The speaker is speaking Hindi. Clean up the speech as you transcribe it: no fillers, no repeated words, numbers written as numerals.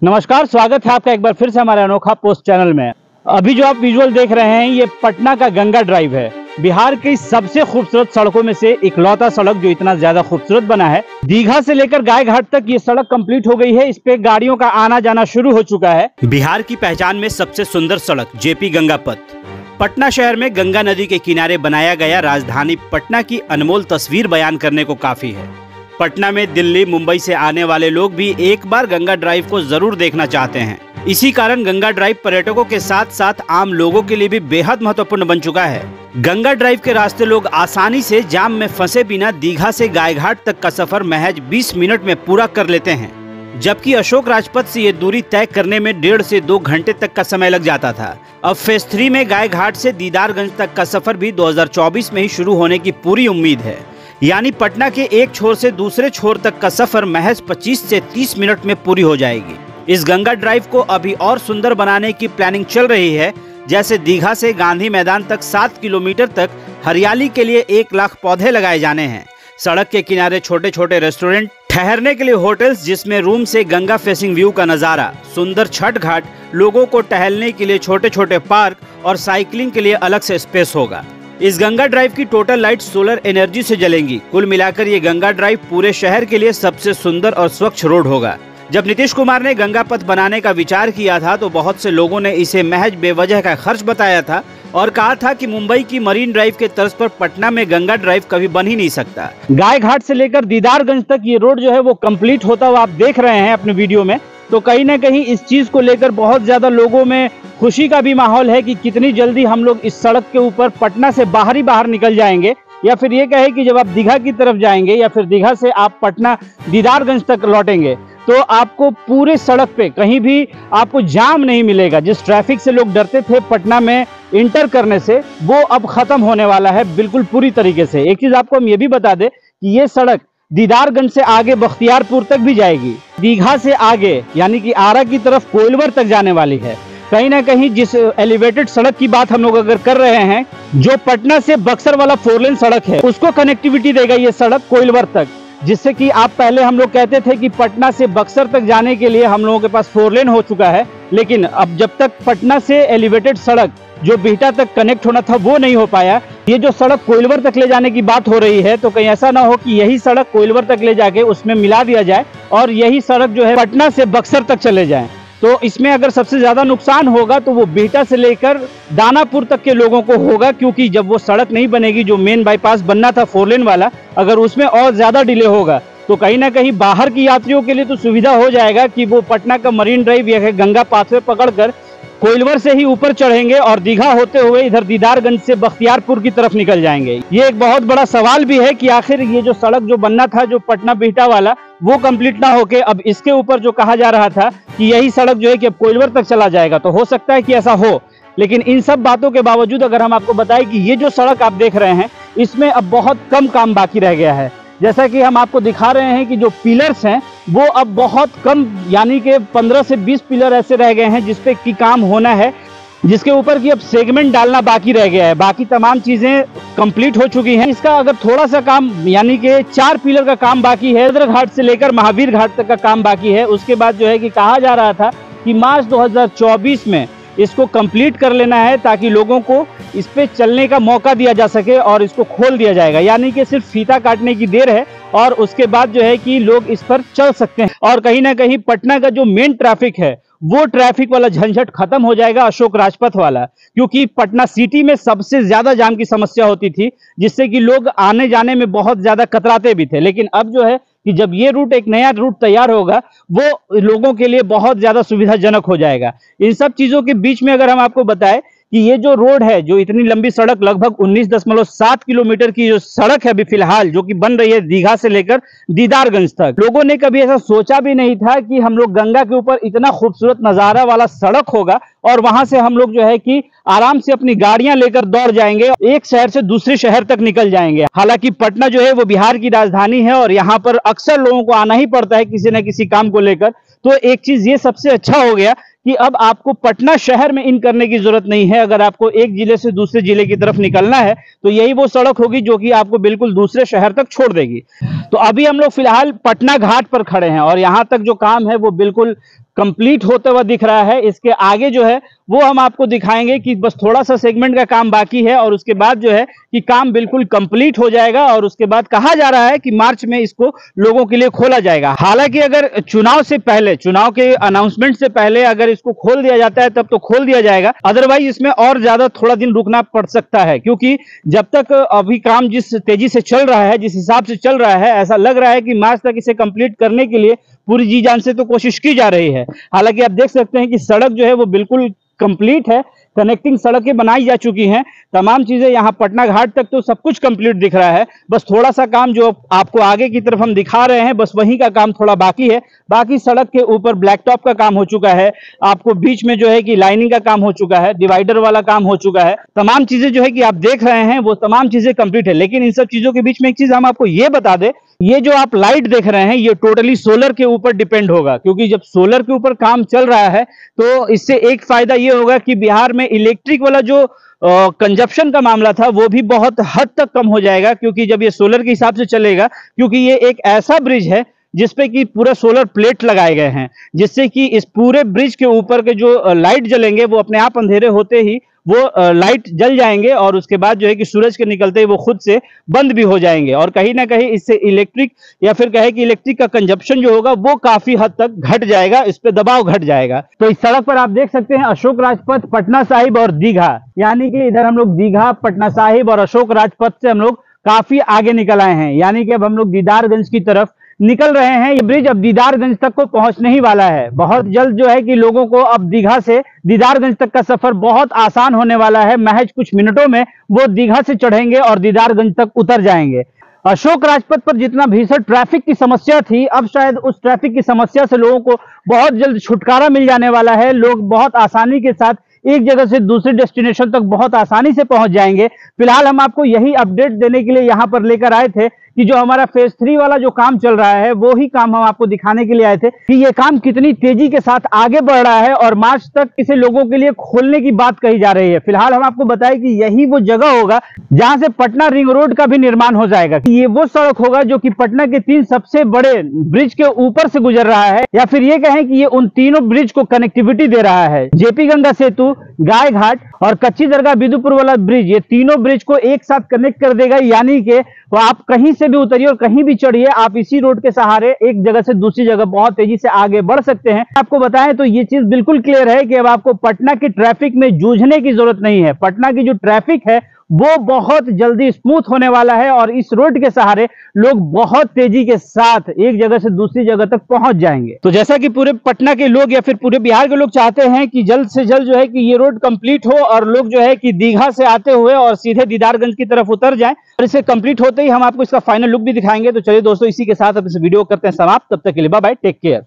नमस्कार, स्वागत है आपका एक बार फिर से हमारे अनोखा पोस्ट चैनल में। अभी जो आप विजुअल देख रहे हैं ये पटना का गंगा ड्राइव है। बिहार की सबसे खूबसूरत सड़कों में से इकलौता सड़क जो इतना ज्यादा खूबसूरत बना है। दीघा से लेकर गाय घाट तक ये सड़क कंप्लीट हो गई है। इस पे गाड़ियों का आना जाना शुरू हो चुका है। बिहार की पहचान में सबसे सुंदर सड़क जेपी गंगा पथ पटना शहर में गंगा नदी के किनारे बनाया गया राजधानी पटना की अनमोल तस्वीर बयान करने को काफी है। पटना में दिल्ली मुंबई से आने वाले लोग भी एक बार गंगा ड्राइव को जरूर देखना चाहते हैं। इसी कारण गंगा ड्राइव पर्यटकों के साथ साथ आम लोगों के लिए भी बेहद महत्वपूर्ण बन चुका है। गंगा ड्राइव के रास्ते लोग आसानी से जाम में फंसे बिना दीघा से गायघाट तक का सफर महज 20 मिनट में पूरा कर लेते हैं, जबकि अशोक राजपथ से ये दूरी तय करने में 1.5 से 2 घंटे तक का समय लग जाता था। अब फेज 3 में गायघाट से दीदारगंज तक का सफर भी 2024 में ही शुरू होने की पूरी उम्मीद है। यानी पटना के एक छोर से दूसरे छोर तक का सफर महज 25 से 30 मिनट में पूरी हो जाएगी। इस गंगा ड्राइव को अभी और सुंदर बनाने की प्लानिंग चल रही है। जैसे दीघा से गांधी मैदान तक 7 किलोमीटर तक हरियाली के लिए 1 लाख पौधे लगाए जाने हैं। सड़क के किनारे छोटे छोटे रेस्टोरेंट, ठहरने के लिए होटल्स जिसमें रूम से गंगा फेसिंग व्यू का नजारा, सुंदर छठ घाट, लोगों को टहलने के लिए छोटे छोटे पार्क और साइकिलिंग के लिए अलग से स्पेस होगा। इस गंगा ड्राइव की टोटल लाइट सोलर एनर्जी से जलेंगी। कुल मिलाकर ये गंगा ड्राइव पूरे शहर के लिए सबसे सुंदर और स्वच्छ रोड होगा। जब नीतीश कुमार ने गंगा पथ बनाने का विचार किया था तो बहुत से लोगों ने इसे महज बेवजह का खर्च बताया था और कहा था कि मुंबई की मरीन ड्राइव के तर्ज पर पटना में गंगा ड्राइव कभी बन ही नहीं सकता। गाय घाट से लेकर दीदारगंज तक ये रोड जो है वो कंप्लीट होता हुआ आप देख रहे हैं अपने वीडियो में। तो कहीं ना कहीं इस चीज को लेकर बहुत ज्यादा लोगों में खुशी का भी माहौल है कि कितनी जल्दी हम लोग इस सड़क के ऊपर पटना से बाहर निकल जाएंगे, या फिर ये कहे कि जब आप दीघा की तरफ जाएंगे या फिर दीघा से आप पटना दीदारगंज तक लौटेंगे तो आपको पूरे सड़क पे कहीं भी आपको जाम नहीं मिलेगा। जिस ट्रैफिक से लोग डरते थे पटना में इंटर करने से, वो अब खत्म होने वाला है बिल्कुल पूरी तरीके से। एक चीज आपको हम ये भी बता दें कि ये सड़क दीदारगंज से आगे बख्तियारपुर तक भी जाएगी। दीघा से आगे यानी कि आरा की तरफ कोइलवर तक जाने वाली है। कहीं ना कहीं जिस एलिवेटेड सड़क की बात हम लोग अगर कर रहे हैं, जो पटना से बक्सर वाला 4 लेन सड़क है, उसको कनेक्टिविटी देगा ये सड़क कोइलवर तक। जिससे कि आप पहले हम लोग कहते थे कि पटना से बक्सर तक जाने के लिए हम लोगों के पास 4 लेन हो चुका है, लेकिन अब जब तक पटना से एलिवेटेड सड़क जो बिहटा तक कनेक्ट होना था वो नहीं हो पाया। ये जो सड़क कोइलवर तक ले जाने की बात हो रही है तो कहीं ऐसा ना हो कि यही सड़क कोइलवर तक ले जाके उसमें मिला दिया जाए और यही सड़क जो है पटना से बक्सर तक चले जाए। तो इसमें अगर सबसे ज्यादा नुकसान होगा तो वो बिहटा से लेकर दानापुर तक के लोगों को होगा, क्योंकि जब वो सड़क नहीं बनेगी जो मेन बाईपास बनना था 4 लेन वाला, अगर उसमें और ज्यादा डिले होगा तो कहीं ना कहीं बाहर की यात्रियों के लिए तो सुविधा हो जाएगा कि वो पटना का मरीन ड्राइव या गंगा पाथवे पकड़कर कोइलवर से ही ऊपर चढ़ेंगे और दीघा होते हुए इधर दीदारगंज से बख्तियारपुर की तरफ निकल जाएंगे। ये एक बहुत बड़ा सवाल भी है कि आखिर ये जो सड़क जो बनना था जो पटना बिहटा वाला वो कंप्लीट ना होके अब इसके ऊपर जो कहा जा रहा था कि यही सड़क जो है कि अब कोइलवर तक चला जाएगा, तो हो सकता है कि ऐसा हो। लेकिन इन सब बातों के बावजूद अगर हम आपको बताएं कि ये जो सड़क आप देख रहे हैं इसमें अब बहुत कम काम बाकी रह गया है। जैसा कि हम आपको दिखा रहे हैं कि जो पिलर्स हैं वो अब बहुत कम, यानी कि 15 से 20 पिलर ऐसे रह गए हैं जिसपे की काम होना है, जिसके ऊपर की अब सेगमेंट डालना बाकी रह गया है। बाकी तमाम चीजें कंप्लीट हो चुकी हैं। इसका अगर थोड़ा सा काम यानी कि 4 पिलर का काम बाकी है, हैदर घाट से लेकर महावीर घाट तक का काम बाकी है। उसके बाद जो है कि कहा जा रहा था कि मार्च 2024 में इसको कंप्लीट कर लेना है ताकि लोगों को इस पे चलने का मौका दिया जा सके और इसको खोल दिया जाएगा। यानी कि सिर्फ फीता काटने की देर है और उसके बाद जो है कि लोग इस पर चल सकते हैं और कहीं ना कहीं पटना का जो मेन ट्रैफिक है वो ट्रैफिक वाला झंझट खत्म हो जाएगा, अशोक राजपथ वाला। क्योंकि पटना सिटी में सबसे ज्यादा जाम की समस्या होती थी जिससे कि लोग आने जाने में बहुत ज्यादा कतराते भी थे। लेकिन अब जो है कि जब ये रूट एक नया रूट तैयार होगा वो लोगों के लिए बहुत ज्यादा सुविधाजनक हो जाएगा। इन सब चीजों के बीच में अगर हम आपको बताएं कि ये जो रोड है, जो इतनी लंबी सड़क लगभग 19.7 किलोमीटर की जो सड़क है अभी फिलहाल जो कि बन रही है दीघा से लेकर दीदारगंज तक, लोगों ने कभी ऐसा सोचा भी नहीं था कि हम लोग गंगा के ऊपर इतना खूबसूरत नजारा वाला सड़क होगा और वहां से हम लोग जो है कि आराम से अपनी गाड़ियां लेकर दौड़ जाएंगे, एक शहर से दूसरे शहर तक निकल जाएंगे। हालांकि पटना जो है वो बिहार की राजधानी है और यहाँ पर अक्सर लोगों को आना ही पड़ता है किसी न किसी काम को लेकर। तो एक चीज ये सबसे अच्छा हो गया कि अब आपको पटना शहर में इन करने की जरूरत नहीं है। अगर आपको एक जिले से दूसरे जिले की तरफ निकलना है तो यही वो सड़क होगी जो कि आपको बिल्कुल दूसरे शहर तक छोड़ देगी। तो अभी हम लोग फिलहाल पटना घाट पर खड़े हैं और यहाँ तक जो काम है वो बिल्कुल कंप्लीट होता हुआ दिख रहा है। इसके आगे जो है वो हम आपको दिखाएंगे कि बस थोड़ा सा सेगमेंट का काम बाकी है और उसके बाद जो है कि काम बिल्कुल कंप्लीट हो जाएगा और उसके बाद कहा जा रहा है कि मार्च में इसको लोगों के लिए खोला जाएगा। हालांकि अगर चुनाव से पहले, चुनाव के अनाउंसमेंट से पहले अगर इसको खोल दिया जाता है तब तो खोल दिया जाएगा, अदरवाइज इसमें और ज्यादा थोड़ा दिन रुकना पड़ सकता है, क्योंकि जब तक अभी काम जिस तेजी से चल रहा है, जिस हिसाब से चल रहा है, ऐसा लग रहा है कि मार्च तक इसे कंप्लीट करने के लिए पूरी जी जान से तो कोशिश की जा रही है। हालांकि आप देख सकते हैं कि सड़क जो है वो बिल्कुल कंप्लीट है, कनेक्टिंग सड़कें बनाई जा चुकी हैं, तमाम चीजें यहाँ पटना घाट तक तो सब कुछ कंप्लीट दिख रहा है। बस थोड़ा सा काम जो आपको आगे की तरफ हम दिखा रहे हैं, बस वहीं का काम थोड़ा बाकी है। बाकी सड़क के ऊपर ब्लैक टॉप का काम हो चुका है, आपको बीच में जो है कि लाइनिंग का काम हो चुका है, डिवाइडर वाला काम हो चुका है, तमाम चीजें जो है कि आप देख रहे हैं वो तमाम चीजें कंप्लीट है। लेकिन इन सब चीजों के बीच में एक चीज हम आपको ये बता दें, ये जो आप लाइट देख रहे हैं ये टोटली सोलर के ऊपर डिपेंड होगा, क्योंकि जब सोलर के ऊपर काम चल रहा है तो इससे एक फायदा ये होगा कि बिहार में इलेक्ट्रिक वाला जो कंजप्शन का मामला था वो भी बहुत हद तक कम हो जाएगा, क्योंकि जब ये सोलर के हिसाब से चलेगा, क्योंकि ये एक ऐसा ब्रिज है जिसपे कि पूरा सोलर प्लेट लगाए गए हैं, जिससे कि इस पूरे ब्रिज के ऊपर के जो लाइट जलेंगे वो अपने आप अंधेरे होते ही वो लाइट जल जाएंगे और उसके बाद जो है कि सूरज के निकलते ही वो खुद से बंद भी हो जाएंगे। और कहीं ना कहीं इससे इलेक्ट्रिक या फिर कहे कि इलेक्ट्रिक का कंजप्शन जो होगा वो काफी हद तक घट जाएगा, इस पे दबाव घट जाएगा। तो इस सड़क पर आप देख सकते हैं अशोक राजपथ, पटना साहिब और दीघा, यानी कि इधर हम लोग दीघा, पटना साहिब और अशोक राजपथ से हम लोग काफी आगे निकल आए हैं, यानी कि अब हम लोग दीदारगंज की तरफ निकल रहे हैं। ये ब्रिज अब दीदारगंज तक को पहुंचने ही वाला है। बहुत जल्द जो है कि लोगों को अब दीघा से दीदारगंज तक का सफर बहुत आसान होने वाला है। महज कुछ मिनटों में वो दीघा से चढ़ेंगे और दीदारगंज तक उतर जाएंगे। अशोक राजपथ पर जितना भीषण ट्रैफिक की समस्या थी, अब शायद उस ट्रैफिक की समस्या से लोगों को बहुत जल्द छुटकारा मिल जाने वाला है। लोग बहुत आसानी के साथ एक जगह से दूसरे डेस्टिनेशन तक बहुत आसानी से पहुंच जाएंगे। फिलहाल हम आपको यही अपडेट देने के लिए यहां पर लेकर आए थे कि जो हमारा फेज 3 वाला जो काम चल रहा है वो ही काम हम आपको दिखाने के लिए आए थे कि ये काम कितनी तेजी के साथ आगे बढ़ रहा है और मार्च तक इसे लोगों के लिए खोलने की बात कही जा रही है। फिलहाल हम आपको बताएं कि यही वो जगह होगा जहां से पटना रिंग रोड का भी निर्माण हो जाएगा। ये वो सड़क होगा जो कि पटना के 3 सबसे बड़े ब्रिज के ऊपर से गुजर रहा है, या फिर ये कहें कि ये उन तीनों ब्रिज को कनेक्टिविटी दे रहा है। जेपी गंगा सेतु, गाय घाट और कच्ची दरगाह बिदुपुर वाला ब्रिज, ये तीनों ब्रिज को एक साथ कनेक्ट कर देगा, यानी कि वो आप कहीं से भी उतरिए और कहीं भी चढ़िए, आप इसी रोड के सहारे एक जगह से दूसरी जगह बहुत तेजी से आगे बढ़ सकते हैं। आपको बताएं तो ये चीज बिल्कुल क्लियर है कि अब आपको पटना की ट्रैफिक में जूझने की जरूरत नहीं है। पटना की जो ट्रैफिक है वो बहुत जल्दी स्मूथ होने वाला है और इस रोड के सहारे लोग बहुत तेजी के साथ एक जगह से दूसरी जगह तक पहुंच जाएंगे। तो जैसा कि पूरे पटना के लोग या फिर पूरे बिहार के लोग चाहते हैं कि जल्द से जल्द जो है कि ये रोड कंप्लीट हो और लोग जो है कि दीघा से आते हुए और सीधे दीदारगंज की तरफ उतर जाएं, और इसे कंप्लीट होते ही हम आपको इसका फाइनल लुक भी दिखाएंगे। तो चलिए दोस्तों, इसी के साथ अब इस वीडियो करते हैं समाप्त। तब तक के लिए बाय बाय, टेक केयर।